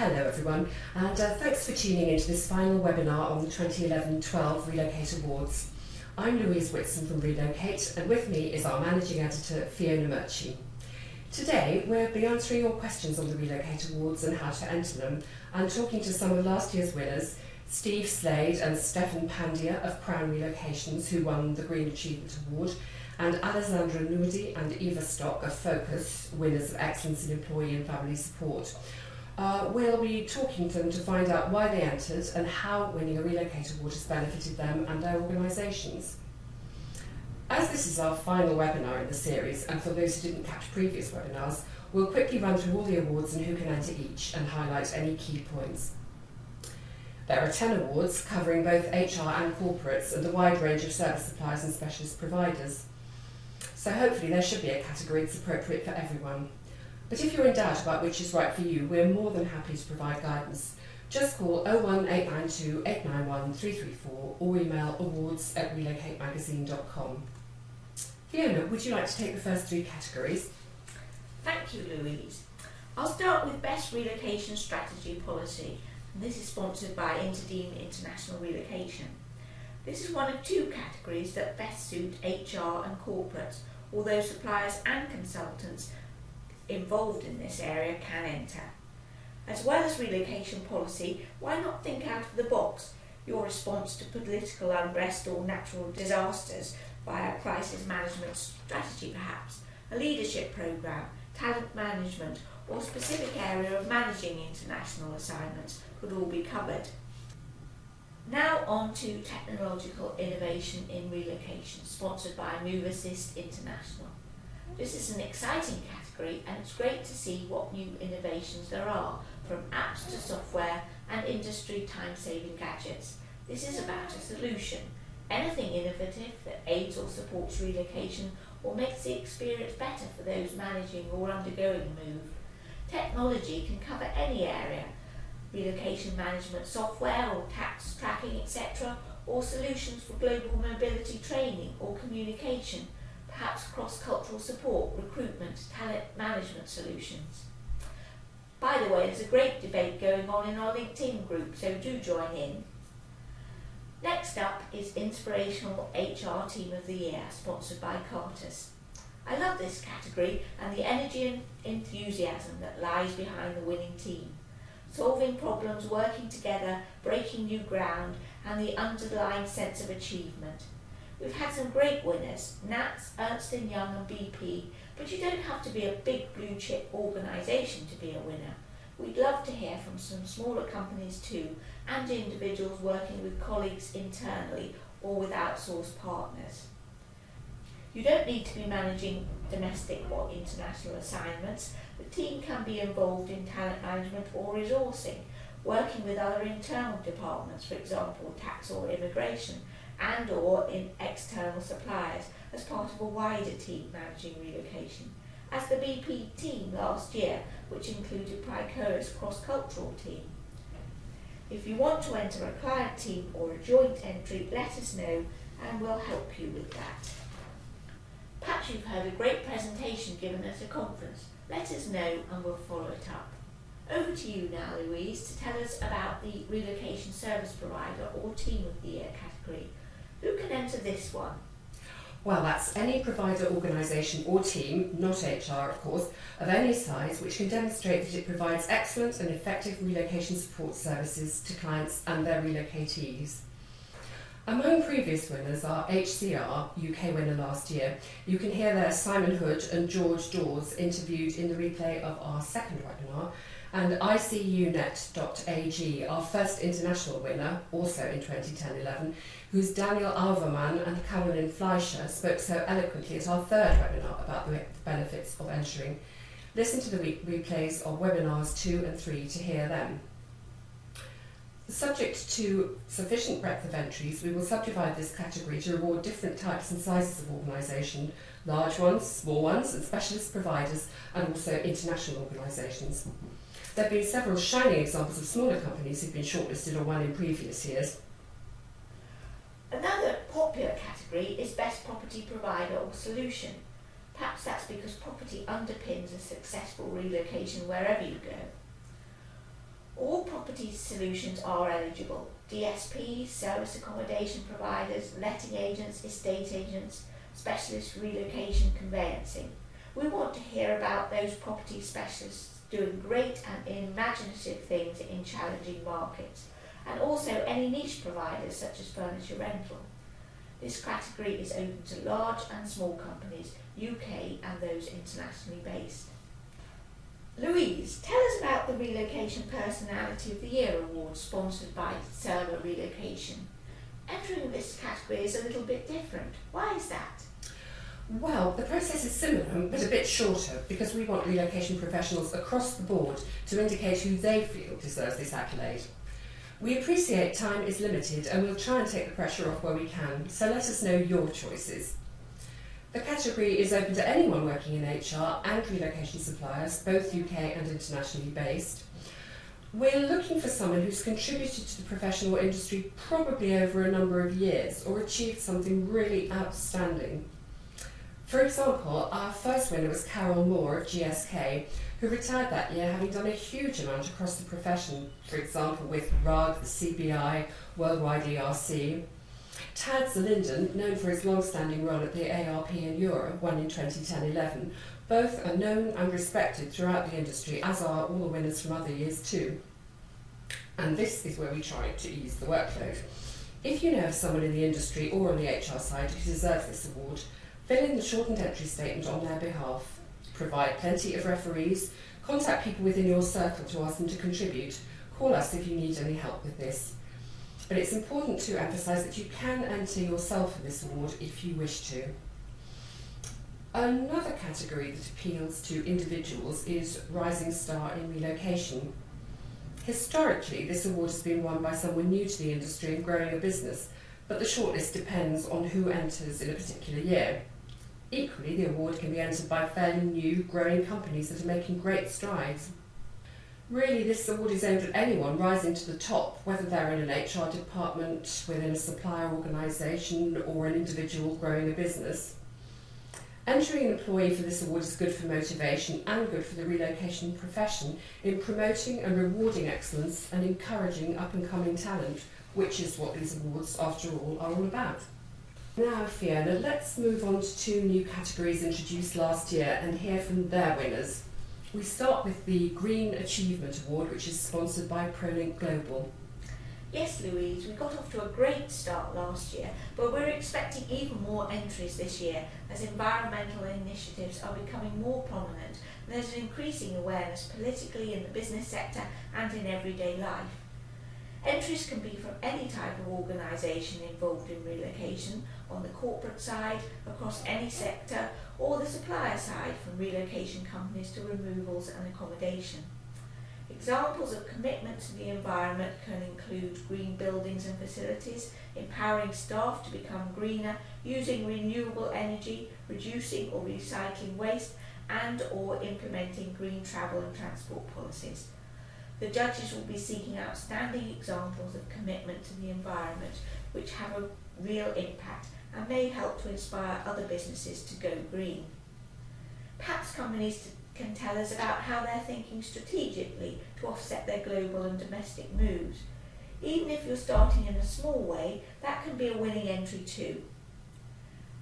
Hello everyone, and thanks for tuning into this final webinar on the 2011-12 Relocate Awards. I'm Louise Whitson from Relocate, and with me is our Managing Editor, Fiona Murchie. Today we'll be answering your questions on the Relocate Awards and how to enter them, and talking to some of last year's winners, Steve Slade and Stefan Pandya of Crown Relocations, who won the Green Achievement Award, and Alessandra Nudi and Eva Stock of Focus, winners of Excellence in Employee and Family Support. We'll be talking to them to find out why they entered and how winning a Relocate Award has benefited them and their organisations. As this is our final webinar in the series, and for those who didn't catch previous webinars, we'll quickly run through all the awards and who can enter each and highlight any key points. There are 10 awards covering both HR and corporates and a wide range of service suppliers and specialist providers. So hopefully there should be a category that's appropriate for everyone. But if you're in doubt about which is right for you, we're more than happy to provide guidance. Just call 01892 891 334 or email awards@relocatemagazine.com. Fiona, would you like to take the first three categories? Thank you, Louise. I'll start with Best Relocation Strategy Policy, and this is sponsored by Interdean International Relocation. This is one of two categories that best suit HR and corporates, although suppliers and consultants involved in this area can enter. As well as relocation policy, why not think out of the box? Your response to political unrest or natural disasters via crisis management strategy perhaps, a leadership programme, talent management or specific area of managing international assignments could all be covered. Now on to Technological Innovation in Relocation, sponsored by Move Assist International. This is an exciting category and it's great to see what new innovations there are, from apps to software and industry time-saving gadgets. This is about a solution, anything innovative that aids or supports relocation or makes the experience better for those managing or undergoing a move. Technology can cover any area, relocation management software or tax tracking, etc., or solutions for global mobility training or communication, perhaps cross-cultural support, recruitment, talent management solutions. By the way, there's a great debate going on in our LinkedIn group, so do join in. Next up is Inspirational HR Team of the Year, sponsored by Cartus. I love this category and the energy and enthusiasm that lies behind the winning team. Solving problems, working together, breaking new ground, and the underlying sense of achievement. We've had some great winners, NATS, Ernst & Young and BP, but you don't have to be a big blue chip organisation to be a winner. We'd love to hear from some smaller companies too, and individuals working with colleagues internally or with outsourced partners. You don't need to be managing domestic or international assignments. The team can be involved in talent management or resourcing, working with other internal departments, for example tax or immigration, and or in external suppliers as part of a wider team managing relocation, as the BP team last year, which included Pricoa's cross-cultural team. If you want to enter a client team or a joint entry, let us know and we'll help you with that. Perhaps you've heard a great presentation given at a conference. Let us know and we'll follow it up. Over to you now, Louise, to tell us about the Relocation Service Provider or Team of the Year category. Who can enter this one? Well, that's any provider, organisation or team, not HR of course, of any size which can demonstrate that it provides excellent and effective relocation support services to clients and their relocatees. Among previous winners are HCR, UK winner last year. You can hear there Simon Hood and George Dawes interviewed in the replay of our second webinar, and ICUNet.ag, our first international winner, also in 2010-11, whose Daniel Alverman and Carolyn Fleischer spoke so eloquently at our third webinar about the benefits of entering. Listen to the replays of webinars 2 and 3 to hear them. Subject to sufficient breadth of entries, we will subdivide this category to reward different types and sizes of organisation, large ones, small ones, and specialist providers, and also international organisations. There have been several shining examples of smaller companies who've been shortlisted or won in previous years. Another popular category is Best Property Provider or Solution. Perhaps that's because property underpins a successful relocation wherever you go. property solutions are eligible. DSPs, service accommodation providers, letting agents, estate agents, specialist relocation conveyancing. We want to hear about those property specialists doing great and imaginative things in challenging markets, and also any niche providers such as furniture rental. This category is open to large and small companies, UK and those internationally based. Louise, tell us about the Relocation Personality of the Year award sponsored by Server Relocation. Entering this category is a little bit different. Why is that? Well, the process is similar but a bit shorter because we want relocation professionals across the board to indicate who they feel deserves this accolade. We appreciate time is limited and we'll try and take the pressure off where we can, so let us know your choices. The category is open to anyone working in HR and relocation suppliers, both UK and internationally based. We're looking for someone who's contributed to the professional industry probably over a number of years or achieved something really outstanding. For example, our first winner was Carol Moore of GSK, who retired that year having done a huge amount across the profession, for example with RUG, the CBI, Worldwide ERC. Tad Zalinden, known for his long-standing role at the ARP in Europe, won in 2010-11. Both are known and respected throughout the industry, as are all the winners from other years too. And this is where we try to ease the workload. If you know of someone in the industry or on the HR side who deserves this award, fill in the shortened entry statement on their behalf. Provide plenty of referees, contact people within your circle to ask them to contribute, call us if you need any help with this. But it's important to emphasise that you can enter yourself for this award if you wish to. Another category that appeals to individuals is Rising Star in Relocation. Historically, this award has been won by someone new to the industry and growing a business, but the shortlist depends on who enters in a particular year. Equally, the award can be entered by fairly new, growing companies that are making great strides. Really, this award is aimed at anyone rising to the top, whether they're in an HR department, within a supplier organisation, or an individual growing a business. Entering an employee for this award is good for motivation and good for the relocation profession in promoting and rewarding excellence and encouraging up-and-coming talent, which is what these awards, after all, are all about. Now, Fiona, let's move on to two new categories introduced last year and hear from their winners. We start with the Green Achievement Award, which is sponsored by ProLink Global. Yes, Louise, we got off to a great start last year, but we're expecting even more entries this year as environmental initiatives are becoming more prominent and there's an increasing awareness politically in the business sector and in everyday life. Entries can be from any type of organisation involved in relocation, on the corporate side, across any sector, or the supplier side, from relocation companies to removals and accommodation. Examples of commitment to the environment can include green buildings and facilities, empowering staff to become greener, using renewable energy, reducing or recycling waste, and or implementing green travel and transport policies. The judges will be seeking outstanding examples of commitment to the environment which have a real impact and may help to inspire other businesses to go green. Perhaps companies can tell us about how they're thinking strategically to offset their global and domestic moves. Even if you're starting in a small way, that can be a winning entry too.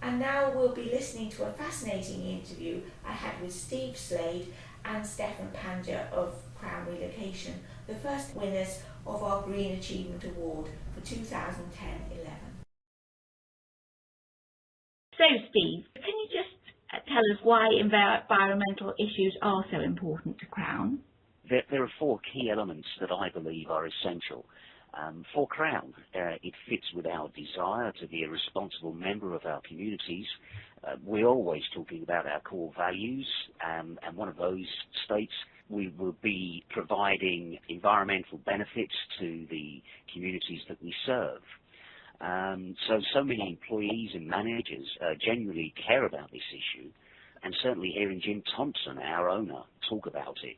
And now we'll be listening to a fascinating interview I had with Steve Slade and Stefan Panja of Crown Relocation, the first winners of our Green Achievement Award for 2010-11. So Steve, can you just tell us why environmental issues are so important to Crown? There are four key elements that I believe are essential. For Crown, it fits with our desire to be a responsible member of our communities. We're always talking about our core values, and one of those states we will be providing environmental benefits to the communities that we serve. So many employees and managers genuinely care about this issue, and certainly hearing Jim Thompson, our owner, talk about it,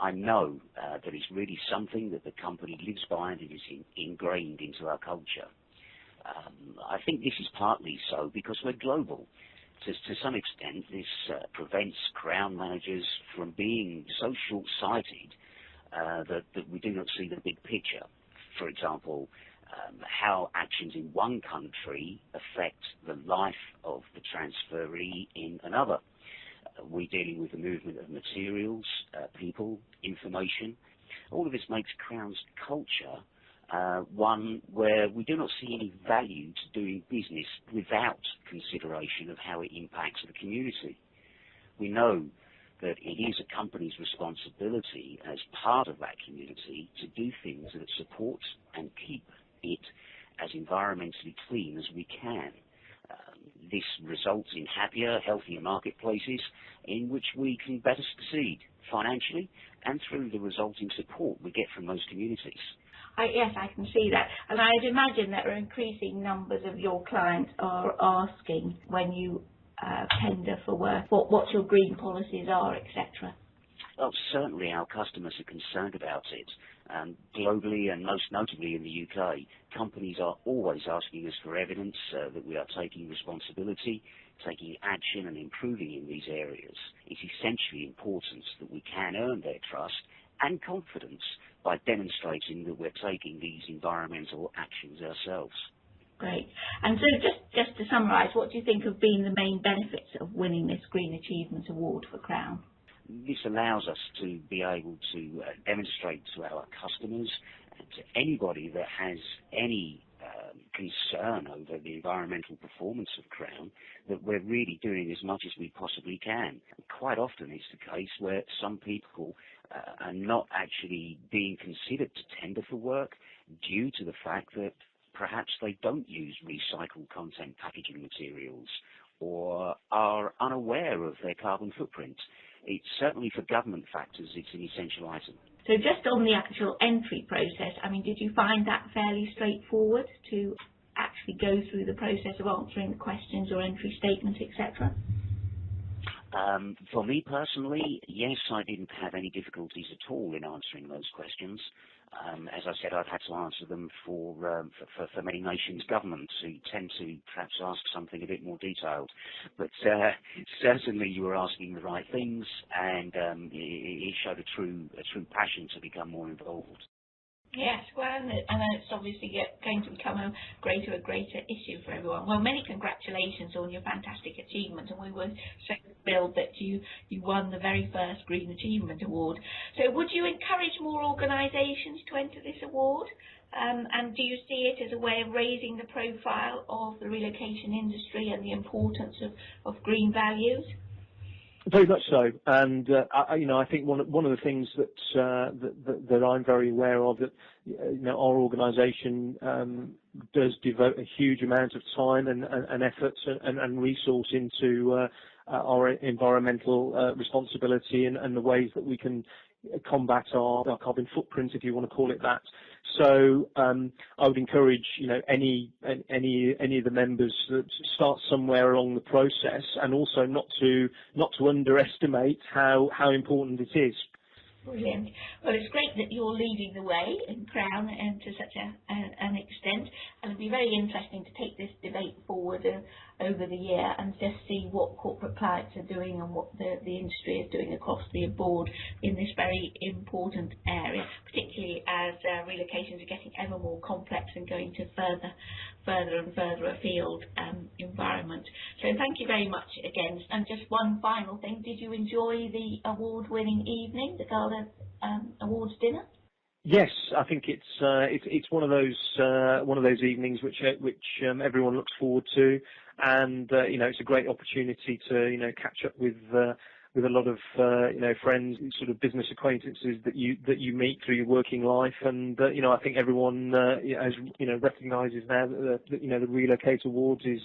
I know that it's really something that the company lives by and it is ingrained into our culture. I think this is partly so because we're global. To some extent, this prevents Crown managers from being so short-sighted that we do not see the big picture. For example, how actions in one country affect the life of the transferee in another. We're dealing with the movement of materials, people, information. All of this makes Crown's culture one where we do not see any value to doing business without consideration of how it impacts the community. We know that it is a company's responsibility as part of that community to do things that support and keep it as environmentally clean as we can. This results in happier, healthier marketplaces in which we can better succeed financially and through the resulting support we get from those communities. Yes, I can see that. And I'd imagine that increasing numbers of your clients are asking when you tender for work what your green policies are, etc. Well, certainly our customers are concerned about it. Globally and most notably in the UK, companies are always asking us for evidence that we are taking responsibility, taking action and improving in these areas. It's essentially important that we can earn their trust and confidence by demonstrating that we're taking these environmental actions ourselves. Great. And so just to summarise, what do you think have been the main benefits of winning this Green Achievement Award for Crown? This allows us to be able to demonstrate to our customers and to anybody that has any concern over the environmental performance of Crown that we're really doing as much as we possibly can. Quite often it's the case where some people are not actually being considered to tender for work due to the fact that perhaps they don't use recycled content packaging materials or are unaware of their carbon footprint. It's certainly for government factors, it's an essential item. So just on the actual entry process, I mean, did you find that fairly straightforward to actually go through the process of answering the questions or entry statements, etc.? For me personally, yes, I didn't have any difficulties at all in answering those questions. As I said, I've had to answer them for many nations' governments who tend to perhaps ask something a bit more detailed. But certainly you were asking the right things, and it showed a true passion to become more involved. Yes, well, and it's obviously going to become a greater issue for everyone. Well, many congratulations on your fantastic achievement, and we were so thrilled that you won the very first Green Achievement Award. So would you encourage more organisations to enter this award? And do you see it as a way of raising the profile of the relocation industry and the importance of green values? Very much so, and I think one of the things that I'm very aware of, that our organisation does devote a huge amount of time and effort and resource into our environmental responsibility and the ways that we can combat our carbon footprint, if you want to call it that. So I would encourage any of the members to start somewhere along the process, and also not to underestimate how important it is. Brilliant. Well, it's great that you're leading the way in Crown and to such an extent, and it'll be very interesting to take this debate forward over the year and just see what corporate clients are doing and what the industry is doing across the board in this very important area, particularly as relocations are getting ever more complex and going to further and further afield environment. So thank you very much again. And just one final thing, did you enjoy the award-winning evening, the Gala Awards dinner? Yes, I think it's one of those evenings which everyone looks forward to, and it's a great opportunity to catch up with a lot of friends, sort of business acquaintances that you meet through your working life, and I think everyone has recognises now that the Relocate Awards is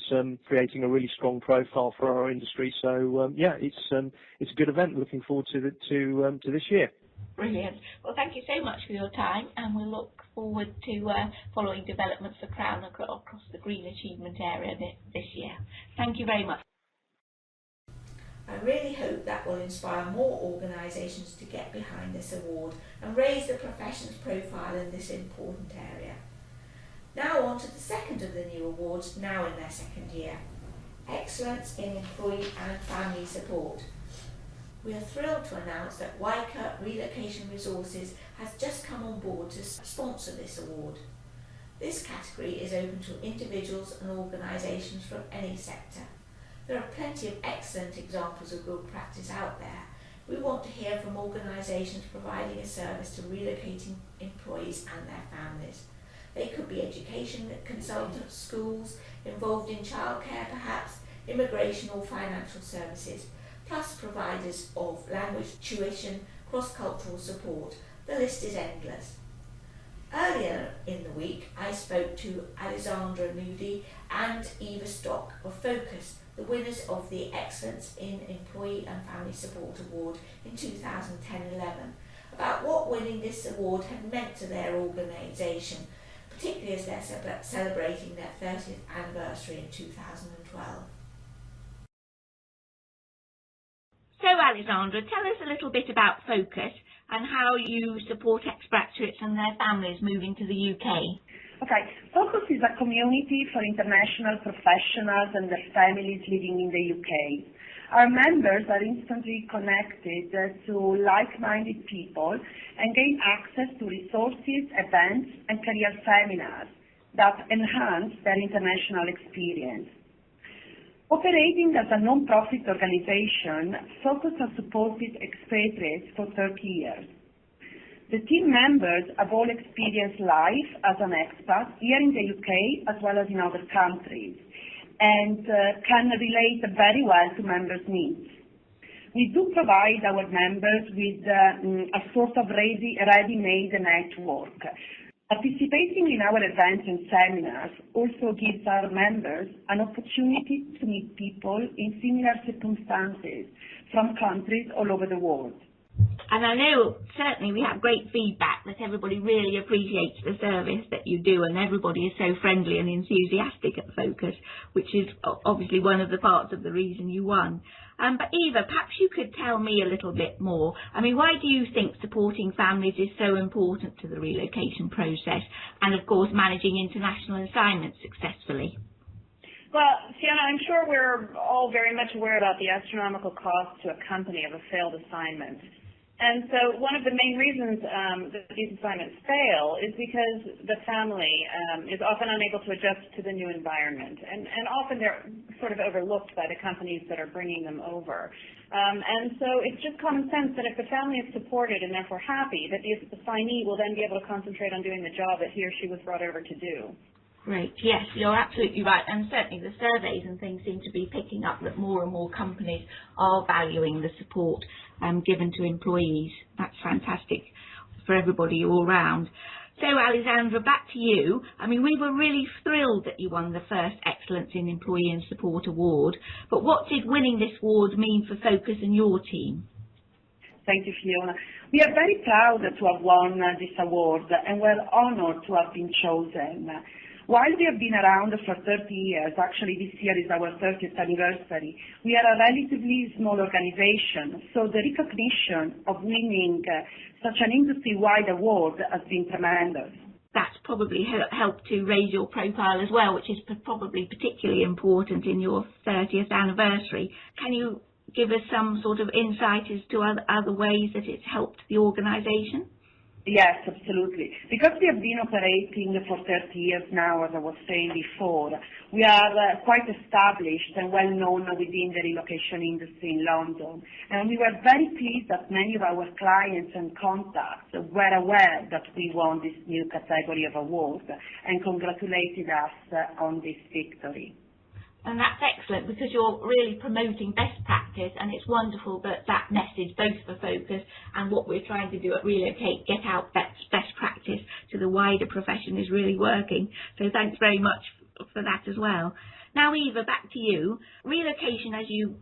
creating a really strong profile for our industry. So it's a good event. Looking forward to this year. Brilliant. Well, thank you so much for your time, and we'll look forward to following developments for Crown across the Green Achievement area this year. Thank you very much. I really hope that will inspire more organisations to get behind this award and raise the profession's profile in this important area. Now on to the second of the new awards, now in their second year. Excellence in Employee and Family Support. We are thrilled to announce that WICA Relocation Resources has just come on board to sponsor this award. This category is open to individuals and organisations from any sector. There are plenty of excellent examples of good practice out there. We want to hear from organisations providing a service to relocating employees and their families. They could be education consultants, schools, involved in childcare perhaps, immigration or financial services, plus providers of language, tuition, cross-cultural support. The list is endless. Earlier in the week, I spoke to Alessandra Nudi and Eva Stock of Focus, the winners of the Excellence in Employee and Family Support Award in 2010-11, about what winning this award had meant to their organisation, particularly as they're celebrating their 30th anniversary in 2012. So Alessandra, tell us a little bit about Focus and how you support expatriates and their families moving to the UK. Okay, Focus is a community for international professionals and their families living in the UK. Our members are instantly connected to like-minded people and gain access to resources, events and career seminars that enhance their international experience. Operating as a non-profit organization, Focus has supported expatriates for 30 years. The team members have all experienced life as an expat here in the UK as well as in other countries and can relate very well to members' needs. We do provide our members with a sort of ready-made network. Participating in our events and seminars also gives our members an opportunity to meet people in similar circumstances from countries all over the world. And I know certainly we have great feedback that everybody really appreciates the service that you do, and everybody is so friendly and enthusiastic at Focus, which is obviously one of the parts of the reason you won. But Eva, perhaps you could tell me a little bit more. I mean, why do you think supporting families is so important to the relocation process and, of course, managing international assignments successfully? Well, Fiona, I'm sure we're all very much aware about the astronomical cost to a company of a failed assignment. And so one of the main reasons that these assignments fail is because the family is often unable to adjust to the new environment. And often they're sort of overlooked by the companies that are bringing them over. And so it's just common sense that if the family is supported and therefore happy, that the assignee will then be able to concentrate on doing the job that he or she was brought over to do. Great, yes, you're absolutely right, and certainly the surveys and things seem to be picking up that more and more companies are valuing the support given to employees. That's fantastic for everybody all round. So Alessandra, back to you. I mean, we were really thrilled that you won the first Excellence in Employee and Support Award, but what did winning this award mean for Focus and your team? Thank you, Fiona. We are very proud to have won this award and we're honoured to have been chosen. While we have been around for 30 years, actually this year is our 30th anniversary, we are a relatively small organization, so the recognition of winning such an industry-wide award has been tremendous. That's probably helped to raise your profile as well, which is probably particularly important in your 30th anniversary. Can you give us some sort of insight as to other ways that it's helped the organisation? Yes, absolutely. Because we have been operating for 30 years now, as I was saying before, we are quite established and well known within the relocation industry in London. And we were very pleased that many of our clients and contacts were aware that we won this new category of award and congratulated us on this victory. And that's excellent because you're really promoting best practice, and it's wonderful that that message, both for Focus and what we're trying to do at Relocate, get out best practice to the wider profession, is really working. So thanks very much for that as well. Now, Eva, back to you. Relocation, as you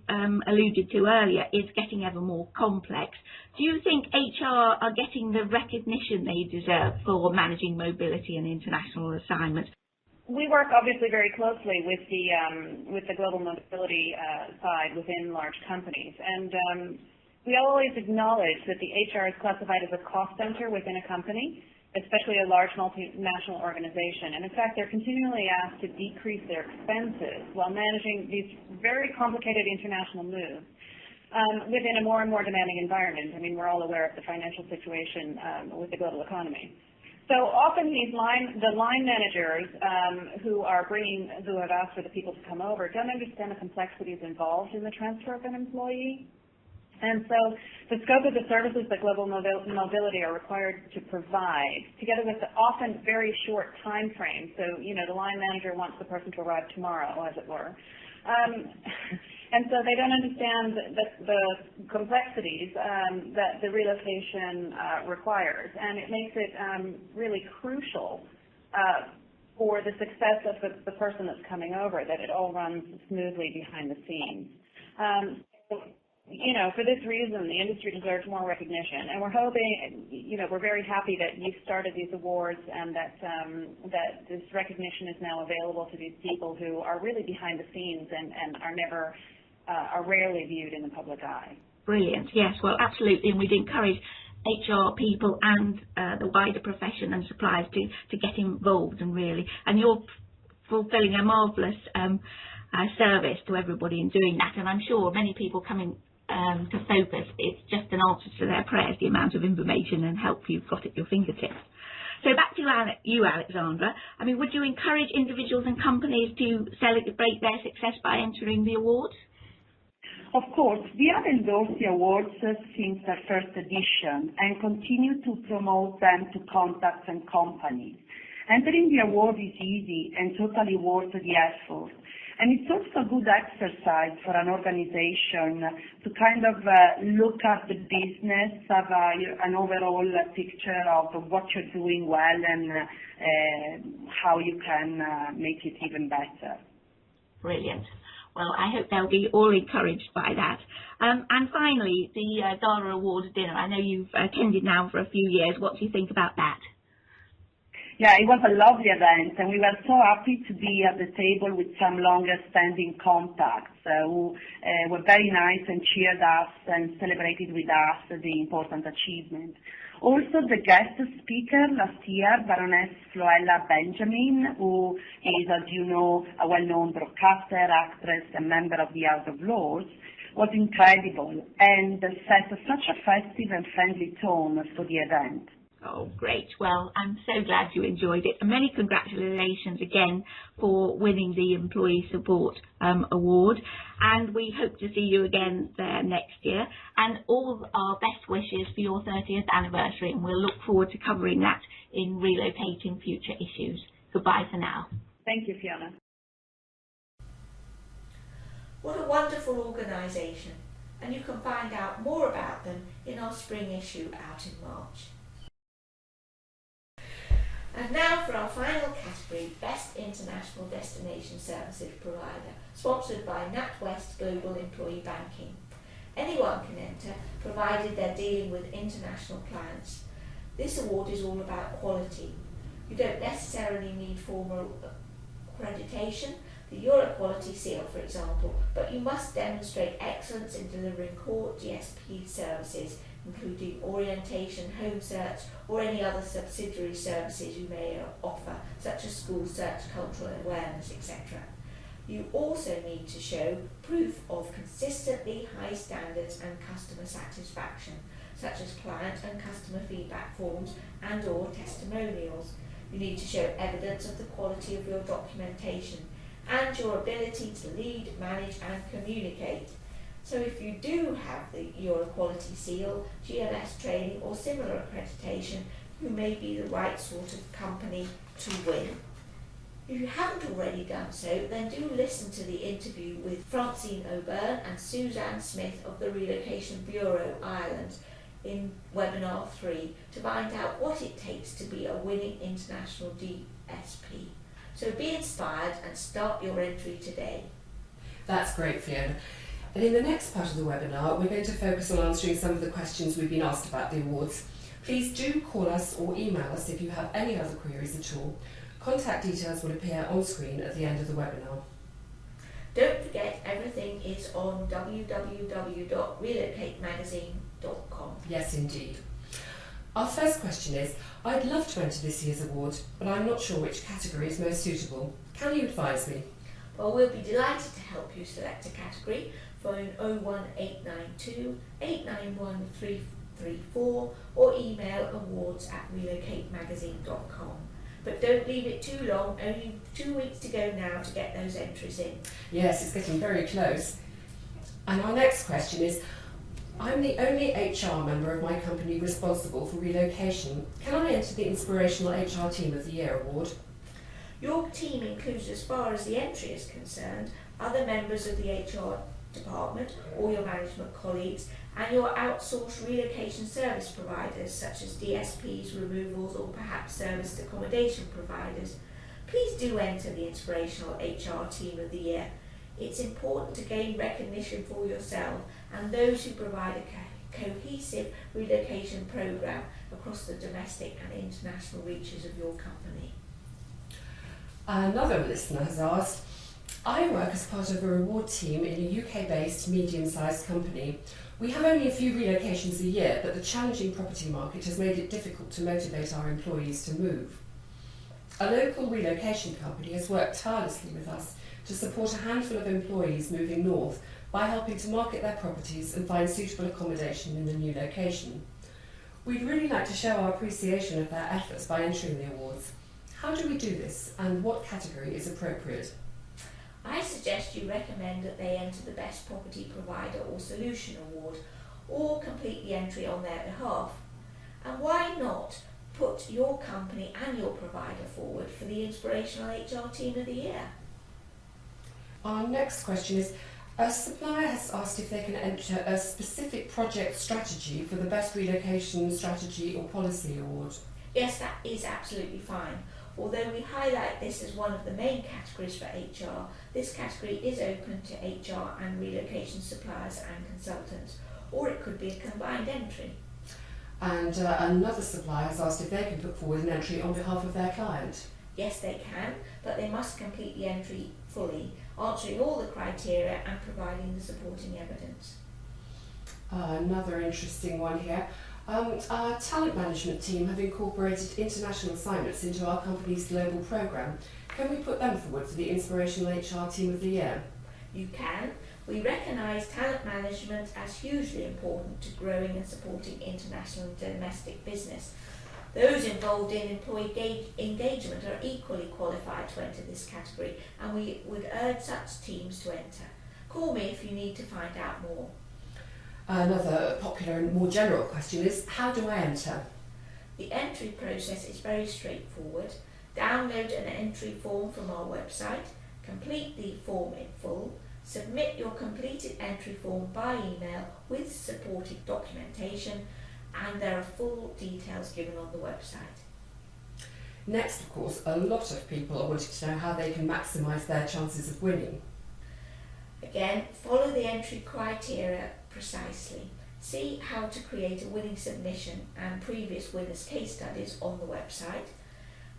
alluded to earlier, is getting ever more complex. Do you think HR are getting the recognition they deserve for managing mobility and international assignments? We work obviously very closely with the global mobility side within large companies, and we always acknowledge that the HR is classified as a cost center within a company, especially a large multinational organization. And in fact, they're continually asked to decrease their expenses while managing these very complicated international moves. within a more and more demanding environment. I mean, we're all aware of the financial situation with the global economy. So often the line managers who have asked for the people to come over don't understand the complexities involved in the transfer of an employee. And so the scope of the services that Global Mobility are required to provide, together with the often very short time frame, so, you know, the line manager wants the person to arrive tomorrow, as it were. And so they don't understand the complexities that the relocation requires. And it makes it really crucial for the success of the person that's coming over, that it all runs smoothly behind the scenes. You know, for this reason, the industry deserves more recognition, and we're hoping, you know, we're very happy that you've started these awards and that this recognition is now available to these people who are really behind the scenes and are rarely viewed in the public eye. Brilliant. Yes, well, absolutely, and we'd encourage HR people and the wider profession and suppliers to get involved, and you're fulfilling a marvellous service to everybody in doing that, and I'm sure many people coming to Focus, it's just an answer to their prayers, the amount of information and help you've got at your fingertips. So back to you, Alexandra. I mean, would you encourage individuals and companies to celebrate their success by entering the awards? Of course, we have endorsed the awards since their first edition and continue to promote them to contacts and companies. Entering the award is easy and totally worth the effort. And it's also a good exercise for an organization to kind of look at the business, have an overall picture of what you're doing well and how you can make it even better. Brilliant. Well, I hope they'll be all encouraged by that. And finally, the Gala Awards dinner. I know you've attended now for a few years. What do you think about that? Yeah, it was a lovely event, and we were so happy to be at the table with some longer-standing contacts who were very nice and cheered us and celebrated with us the important achievement. Also, the guest speaker last year, Baroness Floella Benjamin, who is, as you know, a well-known broadcaster, actress, and member of the House of Lords, was incredible and set such a festive and friendly tone for the event. Oh, great. Well, I'm so glad you enjoyed it. And many congratulations again for winning the Employee Support Award. And we hope to see you again there next year. And all our best wishes for your 30th anniversary. And we'll look forward to covering that in Relocating Future Issues. Goodbye for now. Thank you, Fiona. What a wonderful organisation. And you can find out more about them in our spring issue out in March. And now for our final category, Best International Destination Services Provider, sponsored by NatWest Global Employee Banking. Anyone can enter, provided they're dealing with international clients. This award is all about quality. You don't necessarily need formal accreditation, the Euroquality seal for example, but you must demonstrate excellence in delivering core GSP services, including orientation, home search, or any other subsidiary services you may offer, such as school search, cultural awareness, etc. You also need to show proof of consistently high standards and customer satisfaction, such as client and customer feedback forms and or testimonials. You need to show evidence of the quality of your documentation and your ability to lead, manage and communicate. So if you do have the Euroquality seal, GLS training or similar accreditation, you may be the right sort of company to win. If you haven't already done so, then do listen to the interview with Francine O'Byrne and Suzanne Smith of the Relocation Bureau Ireland in webinar 3 to find out what it takes to be a winning international DSP. So be inspired and start your entry today. That's great, Fiona. And in the next part of the webinar, we're going to focus on answering some of the questions we've been asked about the awards. Please do call us or email us if you have any other queries at all. Contact details will appear on screen at the end of the webinar. Don't forget, everything is on www.relocatemagazine.com. Yes, indeed. Our first question is, I'd love to enter this year's award, but I'm not sure which category is most suitable. Can you advise me? Well, we'll be delighted to help you select a category. phone 01892 891 334 or email awards@relocatemagazine.com. But don't leave it too long, only 2 weeks to go now to get those entries in. Yes, it's getting very close. And our next question is, I'm the only HR member of my company responsible for relocation. Can I enter the Inspirational HR Team of the Year award? Your team includes, as far as the entry is concerned, other members of the HR department or your management colleagues and your outsourced relocation service providers such as DSPs, removals or perhaps serviced accommodation providers. Please do enter the Inspirational HR Team of the Year. It's important to gain recognition for yourself and those who provide a cohesive relocation programme across the domestic and international reaches of your company. Another listener has asked, I work as part of a reward team in a UK-based medium-sized company. We have only a few relocations a year, but the challenging property market has made it difficult to motivate our employees to move. A local relocation company has worked tirelessly with us to support a handful of employees moving north by helping to market their properties and find suitable accommodation in the new location. We'd really like to show our appreciation of their efforts by entering the awards. How do we do this, and what category is appropriate? I suggest you recommend that they enter the Best Property Provider or Solution Award, or complete the entry on their behalf. And why not put your company and your provider forward for the Inspirational HR Team of the Year? Our next question is, a supplier has asked if they can enter a specific project strategy for the Best Relocation Strategy or Policy Award. Yes, that is absolutely fine. Although we highlight this as one of the main categories for HR, this category is open to HR and relocation suppliers and consultants, or it could be a combined entry. And another supplier has asked if they can put forward an entry on behalf of their client. Yes, they can, but they must complete the entry fully, answering all the criteria and providing the supporting evidence. Another interesting one here. Our talent management team have incorporated international assignments into our company's global programme. Can we put them forward for the Inspirational HR Team of the Year? You can. We recognise talent management as hugely important to growing and supporting international and domestic business. Those involved in employee engagement are equally qualified to enter this category, and we would urge such teams to enter. Call me if you need to find out more. Another popular and more general question is, how do I enter? The entry process is very straightforward. Download an entry form from our website, complete the form in full, submit your completed entry form by email with supporting documentation, and there are full details given on the website. Next, of course, a lot of people are wanting to know how they can maximise their chances of winning. Again, follow the entry criteria precisely. See how to create a winning submission and previous winners' case studies on the website.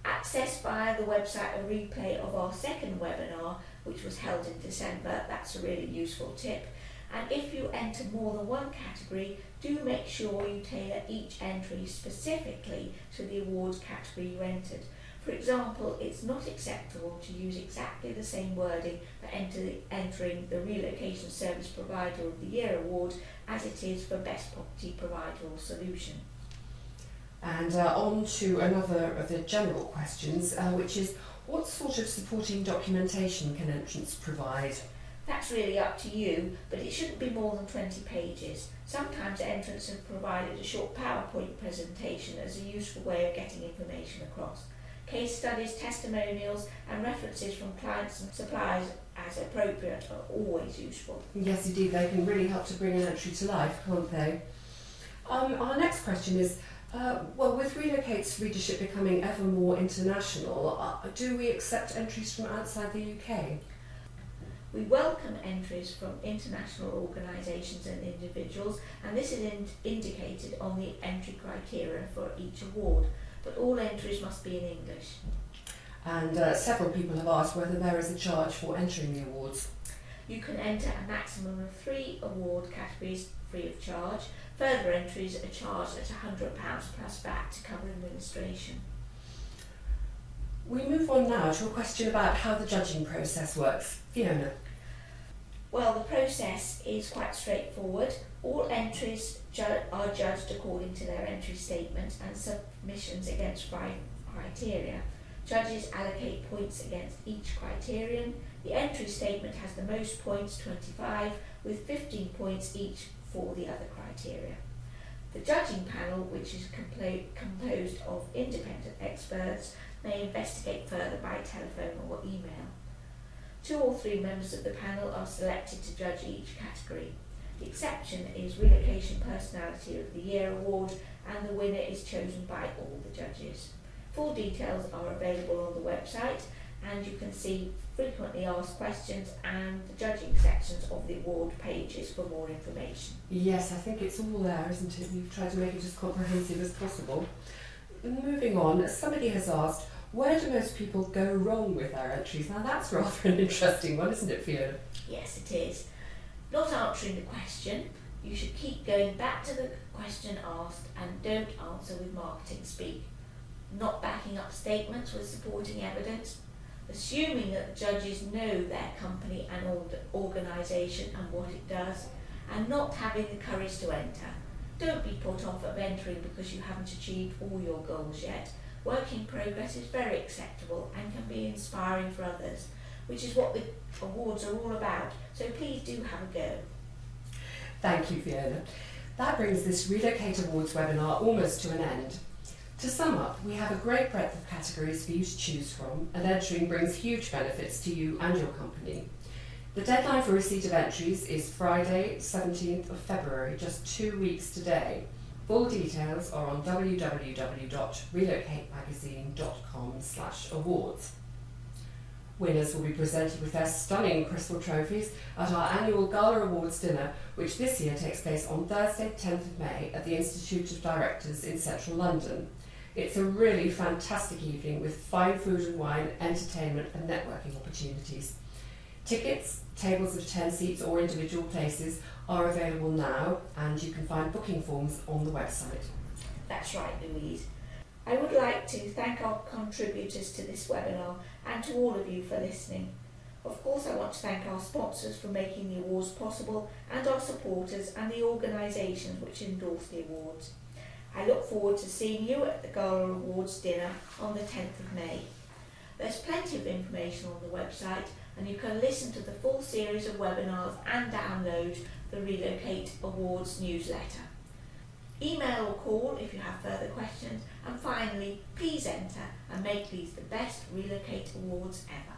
Access via the website a replay of our second webinar, which was held in December. That's a really useful tip. And if you enter more than one category, do make sure you tailor each entry specifically to the awards category you entered. For example, it's not acceptable to use exactly the same wording for entering the Relocation Service Provider of the Year award as it is for Best Property Provider or Solution. And on to another of the general questions, which is, what sort of supporting documentation can entrants provide? That's really up to you, but it shouldn't be more than 20 pages. Sometimes entrants have provided a short PowerPoint presentation as a useful way of getting information across. Case studies, testimonials and references from clients and suppliers as appropriate are always useful. Yes, indeed, they can really help to bring an entry to life, can't they? Our next question is, well, with Relocate's readership becoming ever more international, do we accept entries from outside the UK? We welcome entries from international organisations and individuals, and this is indicated on the entry criteria for each award, but all entries must be in English. And several people have asked whether there is a charge for entering the awards. You can enter a maximum of 3 award categories free of charge. Further entries are charged at £100 plus VAT to cover administration. We move on now to a question about how the judging process works. Fiona. Well, the process is quite straightforward. All entries are judged according to their entry statement and submissions against 5 criteria. Judges allocate points against each criterion. The entry statement has the most points, 25, with 15 points each for the other criteria. The judging panel, which is composed of independent experts, may investigate further by telephone or email. 2 or 3 members of the panel are selected to judge each category. The exception is Relocation Personality of the Year award, and the winner is chosen by all the judges. Full details are available on the website, and you can see frequently asked questions and the judging sections of the award pages for more information. Yes, I think it's all there, isn't it? We've tried to make it as comprehensive as possible. Moving on, somebody has asked, where do most people go wrong with their entries? Now that's rather an interesting one, isn't it, Fiona? Yes, it is. Not answering the question, you should keep going back to the question asked and don't answer with marketing speak. Not backing up statements with supporting evidence. Assuming that judges know their company and organisation and what it does, and not having the courage to enter. Don't be put off of entering because you haven't achieved all your goals yet. Work in progress is very acceptable and can be inspiring for others, which is what the awards are all about, so please do have a go. Thank you, Fiona. That brings this Relocate Awards webinar almost to an end. To sum up, we have a great breadth of categories for you to choose from, and entering brings huge benefits to you and your company. The deadline for receipt of entries is Friday, 17th of February, just 2 weeks today. Full details are on www.relocatemagazine.com/awards. Winners will be presented with their stunning crystal trophies at our annual Gala Awards dinner, which this year takes place on Thursday, 10th of May at the Institute of Directors in central London. It's a really fantastic evening with fine food and wine, entertainment and networking opportunities. Tickets, tables of 10 seats or individual places are available now, and you can find booking forms on the website. That's right, Louise. I would like to thank our contributors to this webinar and to all of you for listening. Of course, I want to thank our sponsors for making the awards possible, and our supporters and the organisations which endorse the awards. I look forward to seeing you at the Gala Awards dinner on the 10th of May. There's plenty of information on the website, and you can listen to the full series of webinars and download the Relocate Awards newsletter. Email or call if you have further questions, and finally, please enter and make these the best Relocate Awards ever.